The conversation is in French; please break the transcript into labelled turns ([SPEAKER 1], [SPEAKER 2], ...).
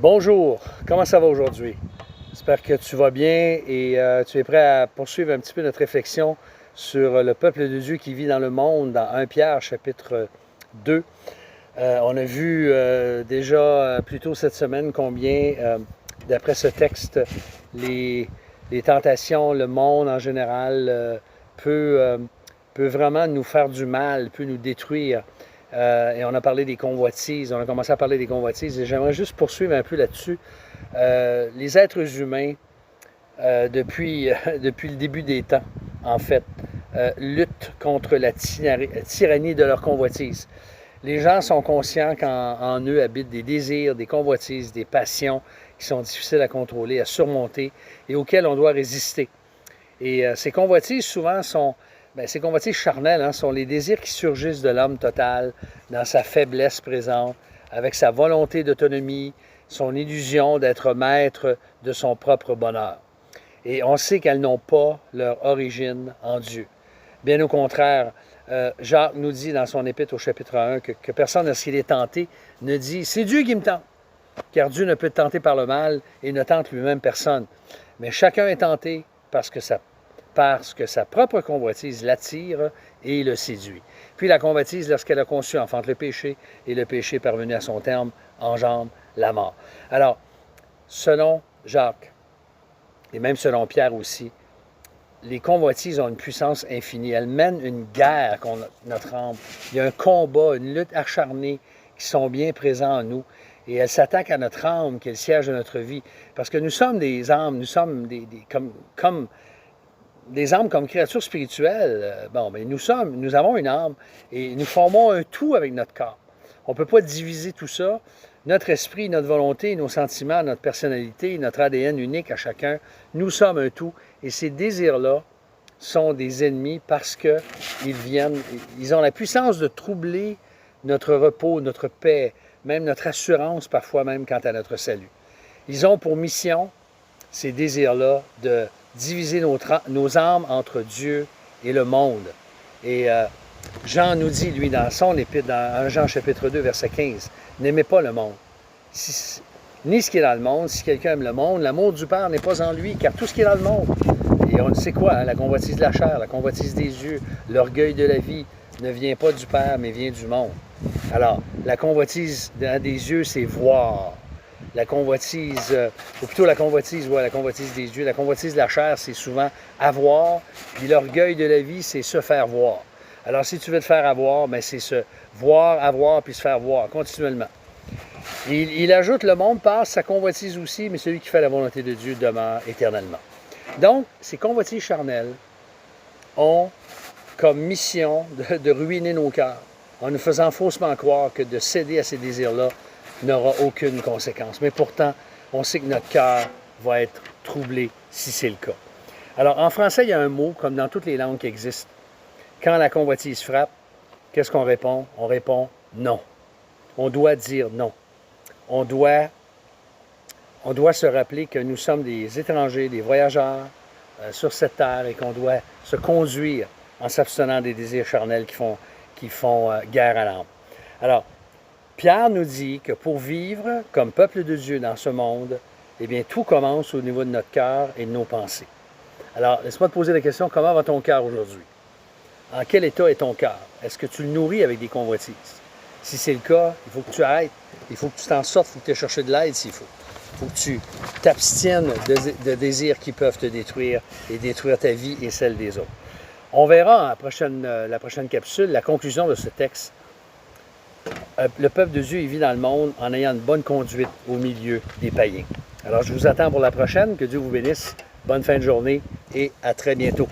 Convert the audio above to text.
[SPEAKER 1] Bonjour, comment ça va aujourd'hui? J'espère que tu vas bien et tu es prêt à poursuivre un petit peu notre réflexion sur le peuple de Dieu qui vit dans le monde dans 1 Pierre chapitre 2. On a vu déjà plus tôt cette semaine combien, d'après ce texte, les tentations, le monde en général peut vraiment nous faire du mal, peut nous détruire. Et on a parlé des convoitises, on a commencé à parler des convoitises et j'aimerais juste poursuivre un peu là-dessus. Les êtres humains, depuis le début des temps, en fait, luttent contre la tyrannie de leur convoitise. Les gens sont conscients qu'en eux habitent des désirs, des convoitises, des passions qui sont difficiles à contrôler, à surmonter et auxquelles on doit résister. Et ces convoitises, souvent, ces convoitises charnelles sont les désirs qui surgissent de l'homme total dans sa faiblesse présente, avec sa volonté d'autonomie, son illusion d'être maître de son propre bonheur. Et on sait qu'elles n'ont pas leur origine en Dieu. Bien au contraire, Jacques nous dit dans son épître au chapitre 1 que personne, lorsqu'il est tenté, ne dit « c'est Dieu qui me tente ». Car Dieu ne peut tenter par le mal et ne tente lui-même personne. Mais chacun est tenté parce que sa propre convoitise l'attire et le séduit. Puis la convoitise, lorsqu'elle a conçu, enfante le péché, et le péché parvenu à son terme, engendre la mort. Alors, selon Jacques, et même selon Pierre aussi, les convoitises ont une puissance infinie. Elles mènent une guerre contre notre âme. Il y a un combat, une lutte acharnée qui sont bien présents en nous. Et elles s'attaquent à notre âme, qui est le siège de notre vie. Parce que nous sommes des âmes, nous sommes comme des âmes comme créatures spirituelles. Nous avons une âme et nous formons un tout avec notre corps. On ne peut pas diviser tout ça. Notre esprit, notre volonté, nos sentiments, notre personnalité, notre ADN unique à chacun, nous sommes un tout. Et ces désirs-là sont des ennemis parce qu'ils ont la puissance de troubler notre repos, notre paix, même notre assurance parfois même quant à notre salut. Ils ont pour mission, ces désirs-là, de diviser nos âmes entre Dieu et le monde. Et Jean nous dit, lui, dans son épître, dans 1 Jean chapitre 2, verset 15, « N'aimez pas le monde, ni ce qui est dans le monde. Si quelqu'un aime le monde, l'amour du Père n'est pas en lui, car tout ce qui est dans le monde, et on le sait quoi, la convoitise de la chair, la convoitise des yeux, l'orgueil de la vie, ne vient pas du Père, mais vient du monde. » Alors, la convoitise des yeux, c'est voir. La convoitise, ou plutôt la convoitise des yeux, la convoitise de la chair, c'est souvent avoir, puis l'orgueil de la vie, c'est se faire voir. Alors, si tu veux te faire avoir, bien, c'est se voir, avoir, puis se faire voir continuellement. Il ajoute, le monde passe, sa convoitise aussi, mais celui qui fait la volonté de Dieu demeure éternellement. Donc, ces convoitises charnelles ont comme mission de ruiner nos cœurs, en nous faisant faussement croire que de céder à ces désirs-là n'aura aucune conséquence. Mais pourtant, on sait que notre cœur va être troublé si c'est le cas. Alors, en français, il y a un mot, comme dans toutes les langues qui existent. Quand la convoitise frappe, qu'est-ce qu'on répond? On répond non. On doit dire non. On doit se rappeler que nous sommes des étrangers, des voyageurs sur cette terre et qu'on doit se conduire en s'abstenant des désirs charnels qui font guerre à l'âme. Alors, Pierre nous dit que pour vivre comme peuple de Dieu dans ce monde, eh bien, tout commence au niveau de notre cœur et de nos pensées. Alors, laisse-moi te poser la question, comment va ton cœur aujourd'hui? En quel état est ton cœur? Est-ce que tu le nourris avec des convoitises? Si c'est le cas, il faut que tu arrêtes. Il faut que tu t'en sortes, il faut que tu ailles chercher de l'aide s'il faut. Il faut que tu t'abstiennes de désirs qui peuvent te détruire et détruire ta vie et celle des autres. On verra la prochaine capsule, la conclusion de ce texte. Le peuple de Dieu, il vit dans le monde en ayant une bonne conduite au milieu des païens. Alors, je vous attends pour la prochaine. Que Dieu vous bénisse. Bonne fin de journée et à très bientôt.